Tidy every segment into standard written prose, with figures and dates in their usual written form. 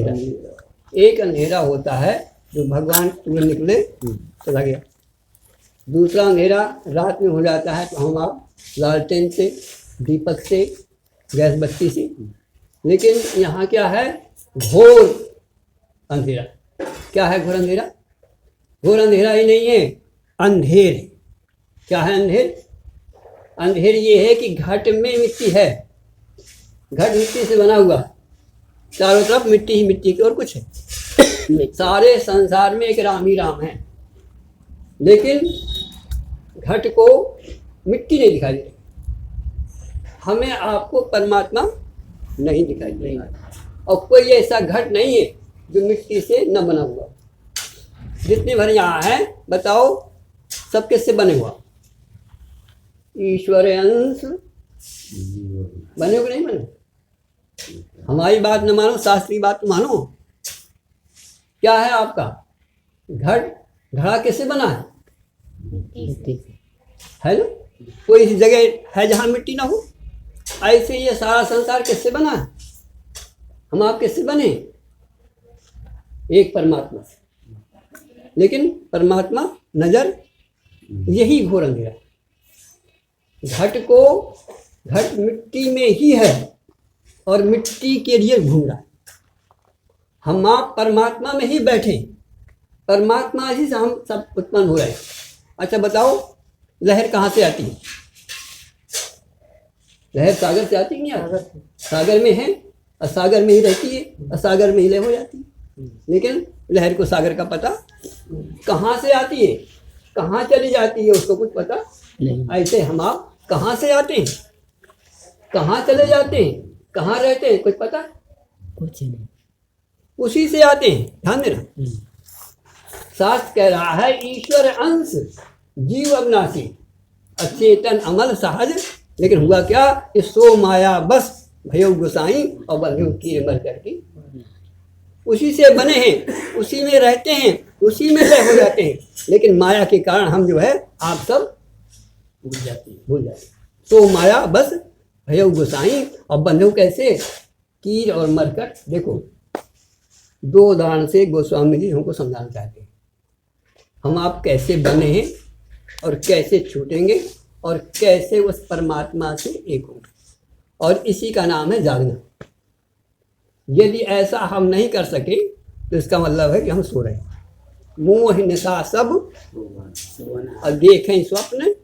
अंधेरा। एक अंधेरा होता है जो भगवान तुरंत निकले चला गया। दूसरा अंधेरा रात में हो जाता है तो हम आप लालटेन से, दीपक से, गैस बत्ती से। लेकिन यहाँ क्या है? घोर अंधेरा। क्या है घोर अंधेरा? घोर अंधेरा ही नहीं है, अंधेर है। क्या है अंधेर? अंधेर ये है कि घट में मिट्टी है, घट मिट्टी से बना हुआ, चारों तरफ मिट्टी ही मिट्टी की और कुछ है सारे संसार में एक राम ही राम है, लेकिन घट को मिट्टी नहीं दिखाई दे रही। हमें आपको परमात्मा नहीं दिखाई दे रहा, और कोई ऐसा घट नहीं है जो मिट्टी से न बना हुआ। जितने भर यहाँ हैं बताओ, सब किससे बने हुआ? ईश्वर अंश बने हो कि नहीं बने? हमारी बात न मानो, शास्त्रीय बात तो मानो। क्या है आपका घट? घड़ा किससे बना है? है ना? कोई ऐसी जगह है जहाँ मिट्टी ना हो? ऐसे ये सारा संसार किससे बना है? हम आप किससे बने? एक परमात्मा से। लेकिन परमात्मा नजर, यही घोर अंधेरा। घट मिट्टी में ही है और मिट्टी के लिए घूम रहा है। हम आप परमात्मा में ही बैठे, परमात्मा ही से हम सब उत्पन्न हो रहे हैं। अच्छा बताओ, लहर कहाँ से आती है? लहर सागर से आती है नहीं आती? सागर में है और सागर में ही रहती है और सागर में ही लय हो जाती है। लेकिन लहर को सागर का पता कहाँ से आती है, कहाँ चली जाती है, उसको कुछ पता नहीं। ऐसे हम आप कहाँ से आते हैं, कहाँ चले जाते हैं, कहाँ रहते हैं, कुछ पता कुछ नहीं। उसी से आते हैं, ध्यान देना। शास्त्र कह रहा है ईश्वर अंश जीव अविनाशी अचेतन अमल सहज। लेकिन हुआ क्या? कि सो माया बस भयो गोसाई और बंधु कीर मर करके। उसी से बने हैं, उसी में रहते हैं, उसी में लय हो जाते हैं। लेकिन माया के कारण हम जो है आप सब भूल जाते हैं। सो माया बस भयो गोसाई और बंधु कैसे? कीर और मरकट। देखो, दो उदाहरण से गोस्वामी जी हमको समझाना चाहते हैं हम आप कैसे बने हैं और कैसे छूटेंगे और कैसे उस परमात्मा से एक होंगे। और इसी का नाम है जागना। यदि ऐसा हम नहीं कर सके तो इसका मतलब है कि हम सो रहे हैं। मोह निशा सब और देखें स्वप्न।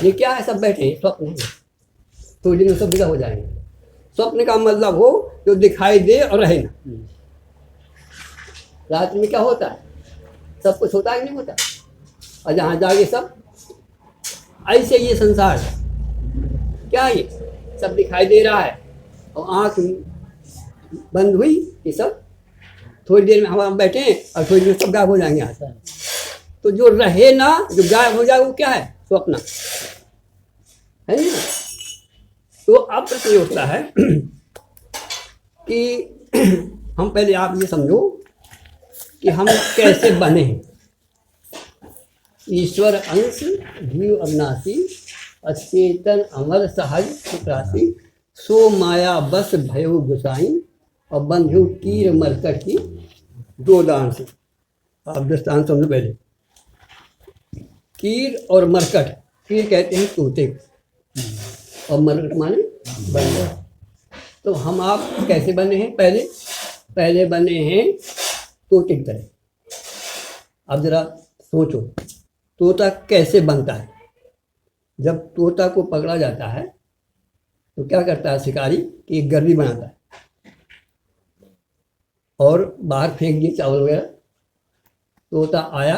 ये क्या है? सब बैठे हैं, स्वप्न है। थोड़ी दिन में सब विदा हो जाएंगे। स्वप्न का मतलब हो जो दिखाई दे और रहे ना। रात में क्या होता है? सब कुछ होता है कि नहीं होता? और जहाँ जागे सब, ऐसे ये संसार क्या है? ये सब दिखाई दे रहा है और आँख बंद हुई, ये सब थोड़ी देर में हम बैठे हैं और थोड़ी देर में सब गायब हो जाएंगे यहाँ से। तो जो रहे ना, जो गायब हो जाए वो क्या है? स्वप्न है ना। तो अब प्रश्न ये उठता है कि हम पहले आप ये समझो कि हम कैसे बने हैं। ईश्वर अंश जीव अविनाशी अचेतन अमर सहज सुखराशि सो माया बस भयो गुसाई और बंधु कीर मरकट की। दो दान से आप दृष्टांत समझो पहले। कीर और मरकट, कीर कहते हैं तोते और मरकट माने बंदर। तो हम आप कैसे बने हैं? पहले बने हैं तोते की तरह। अब जरा सोचो, तोता कैसे बनता है? जब तोता को पकड़ा जाता है तो क्या करता है शिकारी कि एक गर्री बनाता है और बाहर फेंक दिए चावल वगैरह। तोता आया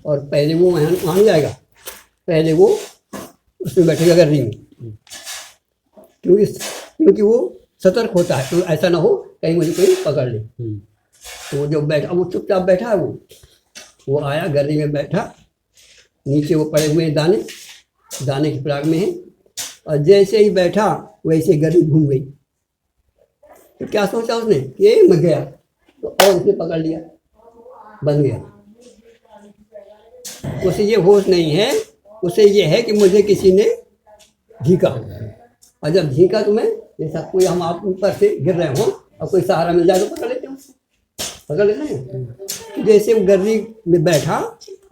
और पहले वो वहाँ जाएगा, पहले वो उसमें बैठेगा गर्री में, क्योंकि वो सतर्क होता है तो ऐसा ना हो कहीं मुझे कोई पकड़ ले। तो वो जो बैठा, वो चुपचाप बैठा है। वो आया, गर्री में बैठा, नीचे वो पड़े हुए दाने की पराग में है, और जैसे ही बैठा वैसे गर्री घूम गई। तो क्या सोचा उसने कि ये मर गया, तो और उसने पकड़ लिया, बन गया। उसे ये होश नहीं है, उसे ये है कि मुझे किसी ने झींका, और जब झींका तो मैं जैसा कोई हम आप ऊपर से गिर रहे हो और कोई सहारा मिल जाए तो पकड़ लेते हैं उसको, पकड़ लेते हैं। जैसे वो गर्री में बैठा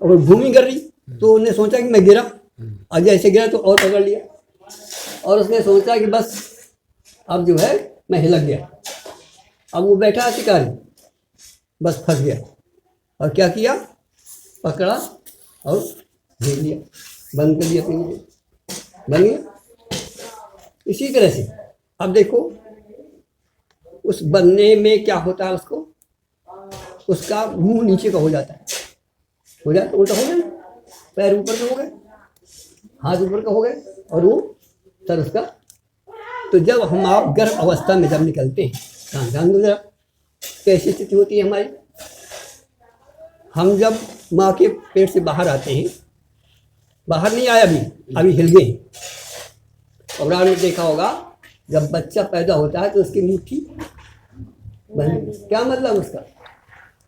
और घूमी गर्री, तो उसने सोचा कि मैं गिरा, और जैसे गिरा तो और पकड़ लिया, और उसने सोचा कि बस अब जो है मैं हिलक गया। अब वो बैठा शिकारी, बस फंस गया, और क्या किया, पकड़ा और भेज लिया, बंद कर दिया पिंजरे, बन गया। इसी तरह से अब देखो उस बनने में क्या होता है, उसको उसका मुंह नीचे का हो जाता है, हो जाता उल्टा हो गया, पैर ऊपर का हो गए, हाथ ऊपर का हो गए, और वो सर उसका। तो जब हम आप गर्भ अवस्था में जब निकलते हैं, ध्यान दो जरा कैसी स्थिति होती है हमारी। हम जब माँ के पेट से बाहर आते हैं, बाहर नहीं आया अभी हिल गए। और आपने देखा होगा जब बच्चा पैदा होता है तो उसकी मुट्ठी बंद, क्या मतलब उसका,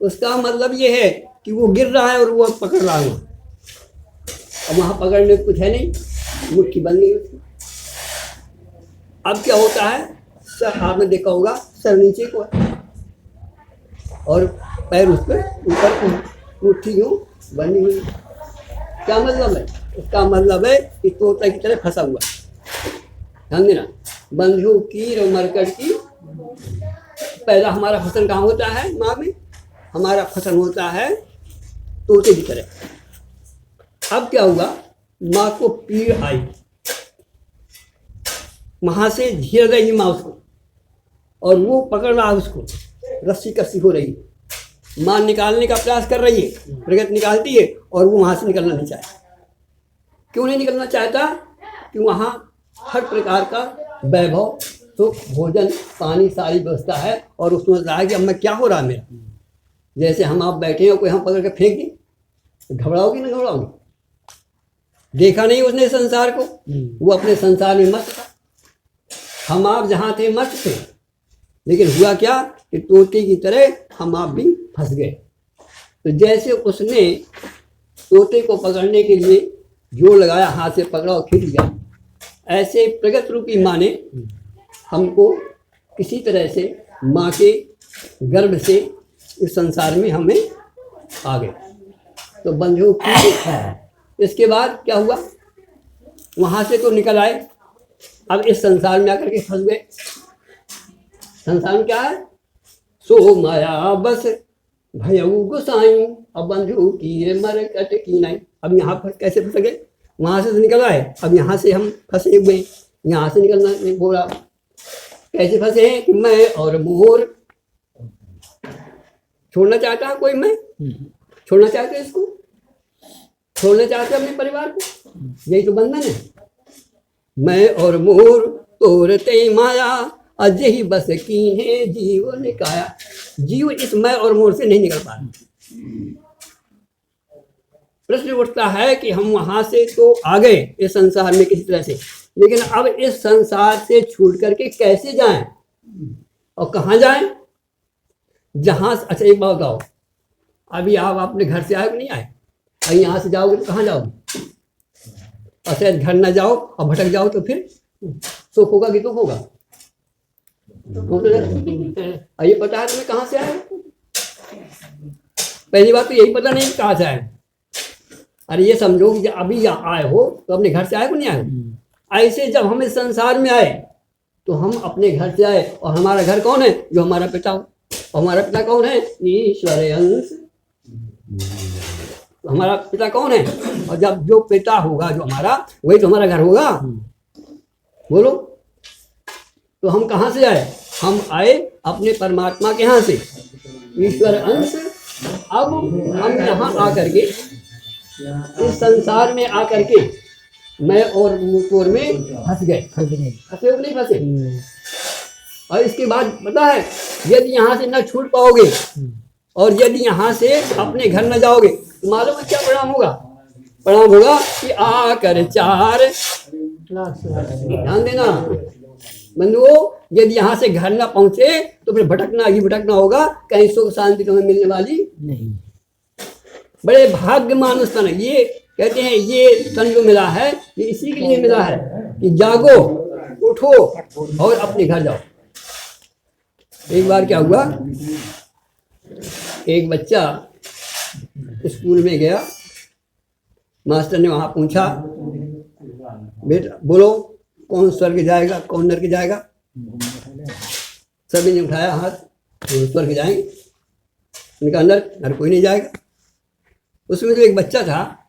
उसका मतलब ये है कि वो गिर रहा है और वो पकड़ रहा है, और वहाँ पकड़ने कुछ है नहीं, मुट्ठी बंद गई उसकी। अब क्या होता है, सर आपने देखा होगा सर नीचे को है और पैर उस पर ऊपर, मुट्ठी यूँ बनी हुई। क्या मतलब है, इसका मतलब है कि तोता की तरह फंसा हुआ। ध्यान देना, बंधु कीर और मरकट की पहला हमारा फसन कहाँ होता है, माँ में। हमारा फसन होता है तोते की तरह। अब क्या हुआ, माँ को पीड़ आई, वहां से झेल रही माँ उसको, और वो पकड़ रहा है उसको, रस्सी कस्सी हो रही है, माँ निकालने का प्रयास कर रही है, प्रगत निकालती है, और वो वहां से निकलना नहीं चाहता। क्यों नहीं निकलना चाहता, कि वहाँ हर प्रकार का वैभव, सुख, भोजन, पानी, सारी व्यवस्था है, और उसमें रहा है कि अब मैं क्या हो रहा है मेरा। जैसे हम आप बैठे हो, कोई हम पकड़ के फेंक दें तो घबराओगे ना घबराओगे। देखा नहीं उसने संसार को, वो अपने संसार में मस्त था। हम आप जहाँ थे मस्त थे, लेकिन हुआ क्या कि तोते की तरह हम आप भी फंस गए। तो जैसे उसने तोते को पकड़ने के लिए जोर लगाया, हाथ से पकड़ा और खींच लिया, ऐसे प्रगत रूपी माँ ने हमको किसी तरह से माँ के गर्भ से इस संसार में हमें आ गए। तो बंधु इसके बाद क्या हुआ, वहाँ से तो निकल आए, अब इस संसार में आकर के फंस गए। संसार में क्या है, सो माया बस भयऊ गुसाई, अब बंधु की मरकट की नहीं। अब यहाँ पर कैसे फंस गए, वहाँ से तो निकल आए, अब यहाँ से हम फंसे हुए, यहाँ से निकलना नहीं हो रहा। कैसे फंसे हैं कि मैं और मोर, छोड़ना चाहता है कोई, मैं छोड़ना चाहते इसको, छोड़ना चाहते अपने परिवार को, यही तो बंधन है। मैं और मोर तोरते माया, अजही बस कीन्हे जीव निकाया। जीव इस मैं और मोर से नहीं निकल पा रहा। प्रश्न उठता है कि हम वहां से तो आ गए इस संसार में किसी तरह से, लेकिन अब इस संसार से छूट करके कैसे जाएं और कहाँ जाएं। जहां, अच्छा एक बात बताओ, अभी आप अपने घर से आए कि नहीं आए, अभी यहाँ से जाओगे तो कहाँ जाओगे, और शायद घर ना जाओ और भटक जाओ तो फिर सुख होगा कि दुख होगा। ये पता है तुम्हें कहाँ से आए, पहली बात तो यही पता नहीं कहाँ से आए। अरे ये समझो कि अभी यहाँ आए हो तो अपने घर से आए को नहीं आए। ऐसे जब हम इस संसार में आए तो हम अपने घर से आए, और हमारा घर कौन है, जो हमारा पिता हो। और हमारा पिता कौन है, ईश्वर अंश। हमारा पिता कौन है, और जब जो पिता होगा जो हमारा, वही तो हमारा घर होगा। बोलो, तो हम कहाँ से आए, हम आए अपने परमात्मा के यहाँ से, ईश्वर अंश। अब हम यहाँ आकर के इस संसार में आकर के मैं और मोर में फंस गए। फंसे हो नहीं फंसे। और इसके बाद पता है, यदि यहाँ से न छूट पाओगे और यदि यहाँ से अपने घर न जाओगे तो मालूम है क्या परिणाम होगा। परिणाम होगा कि आकर चार, ध्यान देना बंधुओं, यदि यहाँ से घर ना पहुंचे तो फिर भटकना ही भटकना होगा, कहीं सुख शांति तुम्हें मिलने वाली नहीं। बड़े भाग्य मानुष तन, ये कहते हैं ये तन जो मिला है ये इसी के लिए मिला है कि जागो, उठो और अपने घर जाओ। एक बार क्या हुआ, एक बच्चा स्कूल में गया, मास्टर ने वहाँ पूछा, बेटा बोलो कौन स्वर्ग जाएगा कौन नरक जाएगा। सभी ने उठाया हाथ, तो स्वर्ग जाएंगे। उनका नरक कोई नहीं जाएगा। उसमें जो एक बच्चा था,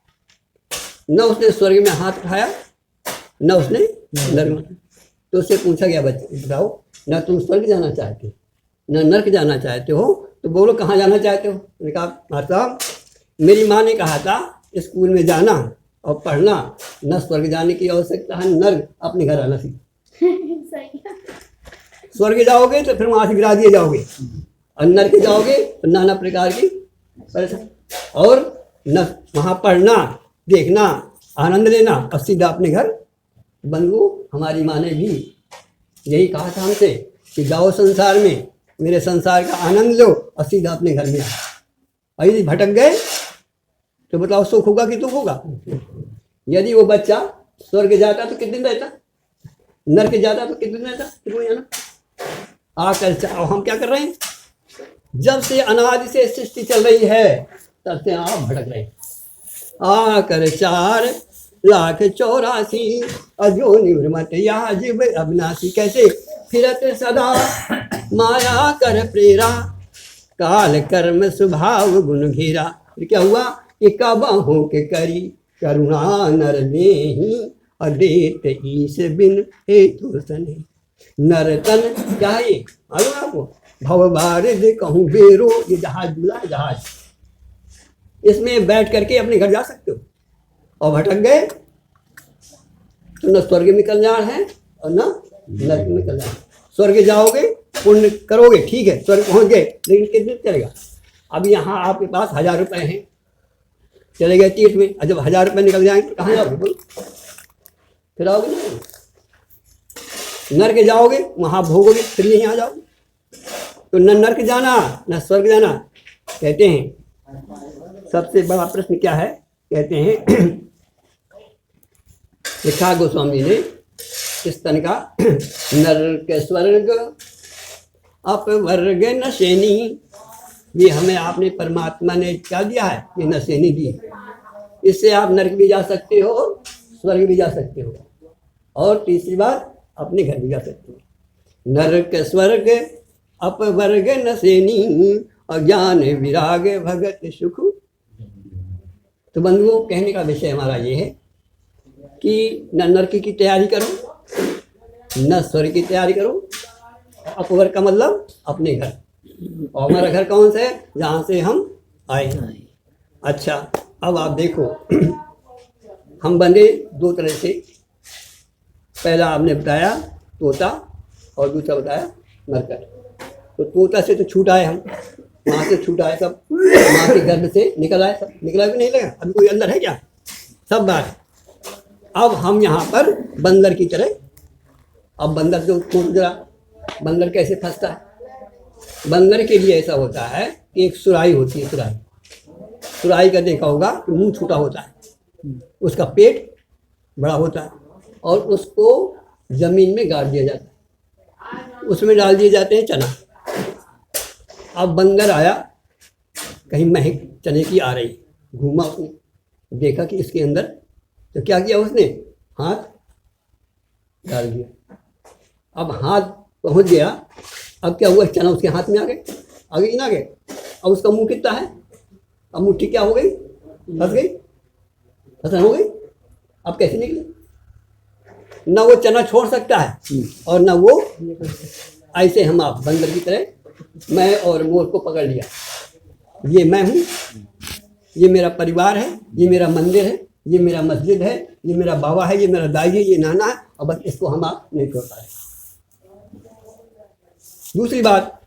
न उसने स्वर्ग में हाथ उठाया न उसने नरक में। तो उससे पूछा गया, बच्चे बताओ ना तुम स्वर्ग जाना चाहते न नरक जाना चाहते हो, तो बोलो कहाँ जाना चाहते हो। उन्होंने कहा माता मेरी माँ ने कहा था स्कूल में जाना और पढ़ना, न स्वर्ग जाने की आवश्यकता है नर्क अपने घर आना सीख। स्वर्ग जाओगे तो फिर वहाँ से गिरा दिए जाओगे, और नर्क जाओगे तो नाना प्रकार की परेशानी, और न वहाँ पढ़ना देखना आनंद लेना और सीधा अपने घर। बंधु हमारी माँ ने भी यही कहा था हमसे कि जाओ संसार में, मेरे संसार का आनंद लो और सीधा अपने घर में आओ। यदि भटक गए तो बताओ सुख होगा कि दुख होगा। यदि वो बच्चा स्वर्ग जाता तो कितने दिन रहता, नरक जाता तो कितने दिन रहता, फिर जाना आकर। हम क्या कर रहे हैं, जब से अनादि से सृष्टि चल रही है तब से आप भटक रहे हैं। आकर 4,84,000 अजो निवृमत या जीव अविनाशी। कैसे फिरत सदा माया कर प्रेरा, काल कर्म स्वभाव गुण घेरा। फिर क्या हुआ कि कबहू के करी करुणा नर देहि, अदेत ईश बिन हेतु सने। नरतन क्या है ये मालूम आपको, भव बारिद कहूँ बेरो, ये जहाज मिला जहाज, इसमें बैठ करके अपने घर जा सकते हो। और भटक गए तो न स्वर्ग में कल्याण है और न नरक में कल्याण। स्वर्ग जाओगे पुण्य करोगे ठीक है, स्वर्ग पहुंच गए, लेकिन कितने चलेगा। अब यहाँ आपके पास 1000 रुपये हैं, चले गए तीर्थ में, और जब 1000 रुपये निकल जाएंगे तो कहाँ जाओगे बोलो, फिर आओगे ना। नरक जाओगे वहाँ भोगोगे, फिर यहीं आ जाओगे। तो न नरक जाना न स्वर्ग जाना। कहते हैं सबसे बड़ा प्रश्न क्या है, कहते हैं लिखा गोस्वामी ने इस तन का, नरक स्वर्ग अपवर्ग नशेनी। ये हमें आपने परमात्मा ने क्या दिया है, ये नशेनी दी है। इससे आप नरक भी जा सकते हो स्वर्ग भी जा सकते हो, और तीसरी बात अपने घर भी जा सकते हो। नरक स्वर्ग अपवर्ग नशेनी, अज्ञान विराग भगत सुख। तो बंधुओं कहने का विषय हमारा ये है कि न नरक की तैयारी करो न स्वर्ग की तैयारी करो। अपवर्ग का मतलब अपने घर, और हमारा घर कौन सा है, जहाँ से हम आए हैं। अच्छा अब आप देखो हम बंधे दो तरह से, पहला आपने बताया तोता और दूसरा बताया मरकट। तो तोता से तो छूटा है, हम वहाँ से छूटा है, सब माँ के गर्भ से निकल आए, सब निकला भी नहीं लगा, अभी कोई अंदर है क्या, सब बात। अब हम यहाँ पर बंदर की तरह, अब बंदर जो जरा बंदर कैसे फंसता है, बंदर के लिए ऐसा होता है कि एक सुराही होती है, सुराही का देखा होगा कि मुंह छोटा होता है, उसका पेट बड़ा होता है, और उसको जमीन में गाड़ दिया जाता है, उसमें डाल दिए जाते हैं चना। अब बंदर आया, कहीं महक चने की आ रही, घूमा, उसने देखा कि इसके अंदर, तो क्या किया उसने, हाथ डाल दिया। अब हाथ पहुंच गया, अब क्या हुआ, चना उसके हाथ में आ गए, आगे कि ना गए। अब उसका मुंह कितना है, अब मुट्ठी क्या हो गई, फंस गई, फंसन हो गई। अब कैसे निकले, ना वो चना छोड़ सकता है और ना वो, ऐसे हम आप बंदर की तरह मैं और मोर को पकड़ लिया, ये मैं हूँ, ये मेरा परिवार है, ये मेरा मंदिर है, ये मेरा मस्जिद है, ये मेरा बाबा है, ये मेरा दाई है, ये नाना है, और बस इसको हम आप नहीं छोड़ पाए। दूसरी बात,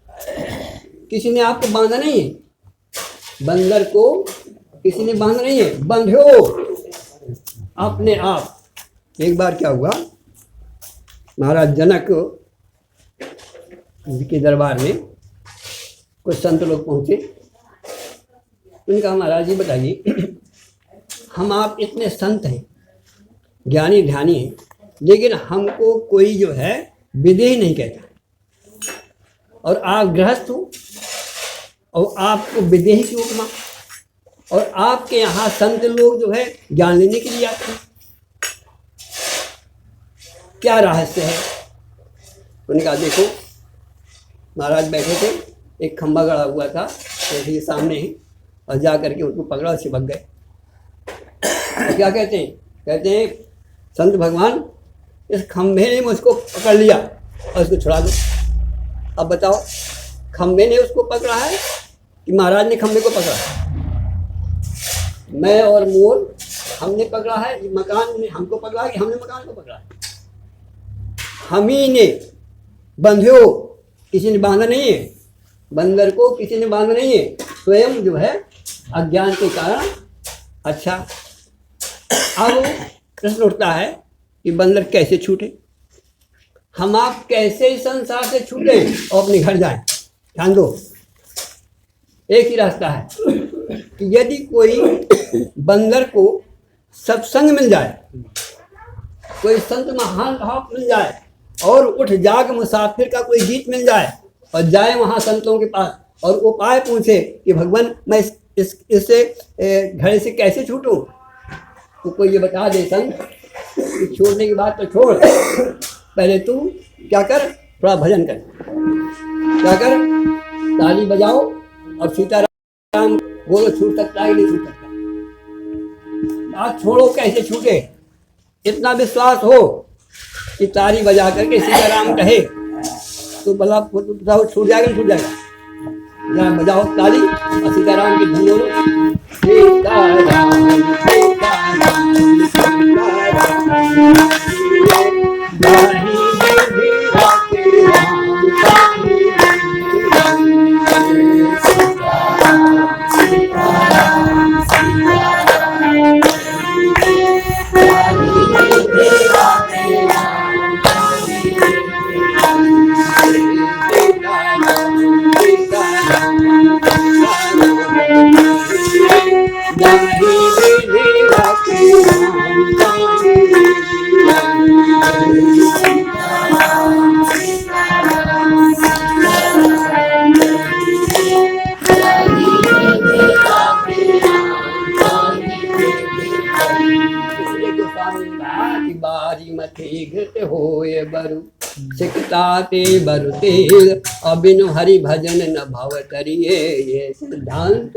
किसी ने आपको बांधा नहीं है, बंदर को किसी ने बांधा नहीं है, बंधे हो अपने आप। एक बार क्या हुआ, महाराज जनक के दरबार में कुछ संत लोग पहुंचे। उनका महाराज जी बताइए, हम आप इतने संत हैं, ज्ञानी ध्यानी हैं, लेकिन हमको कोई जो है विदेही नहीं कहता, और आप गृहस्थ हो और आपको विदेही की उपमा, और आपके यहाँ संत लोग जो है ज्ञान लेने के लिए आते हैं। क्या रहस्य है? उन्होंने कहा देखो, महाराज बैठे थे, एक खंभा गड़ा हुआ था जैसे ये सामने ही, और जा करके उनको पकड़ा, चिपक गए। तो क्या कहते हैं? कहते हैं संत भगवान, इस खंभे ने मुझको पकड़ लिया और इसको छुड़ा दो। अब बताओ, खंभे ने उसको पकड़ा है कि महाराज ने खंभे को पकड़ा है? मैं और मोर हमने पकड़ा है, मकान ने हमको पकड़ा है कि हमने मकान को पकड़ा है? हम ही ने बंधे हो, किसी ने बांधा नहीं है। बंदर को किसी ने बांधा नहीं है, स्वयं जो है अज्ञान के कारण। अच्छा, अब प्रश्न उठता है कि बंदर कैसे छूटे? हम आप कैसे इस संसार से छूटे और अपने घर जाएं? ध्यान दो, एक ही रास्ता है कि यदि कोई बंदर को सत्संग मिल जाए, कोई संत महान भाव मिल जाए, और उठ जाग मुसाफिर का कोई गीत मिल जाए, और जाए वहाँ संतों के पास और उपाय पूछे कि भगवान मैं इससे घर से कैसे छूटूं, तो कोई ये बता दे संत कि छोड़ने की बात तो छोड़, पहले तू क्या कर, थोड़ा भजन कर। क्या कर? ताली बजाओ और सीताराम बोलो, छूट सकता है कि नहीं छूट सकता? बात छोड़ो कैसे छूटे, इतना विश्वास हो कि ताली बजा करके सीताराम कहे तो भला छूट जाएगा, छूट जाएगा। जरा बजाओ ताली और सीताराम की धुन बोलो, सीताराम सीताराम सिकताते बरते अबिनु हरि भजन न भव तरिए। ये सिद्धांत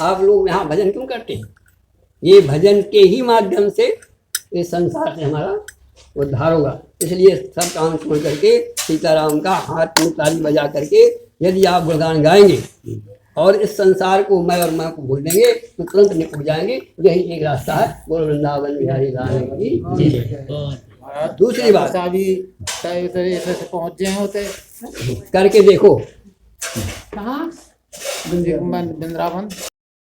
आप लोग यहाँ भजन क्यों करते हैं? ये भजन के ही माध्यम से इस संसार से हमारा उद्धार होगा। इसलिए सब काम छोड़ करके सीताराम का हाथ में ताली बजा करके यदि आप गुणगान गाएंगे और इस संसार को मैं और मैं को भूल देंगे तो तुरंत निकल जाएंगे। यही एक रास्ता है। बोलो वृंदावन बिहारी लाल की। दूसरी बात, अभी से पहुंच गए होते करके देखो कहाँ, वृंदावन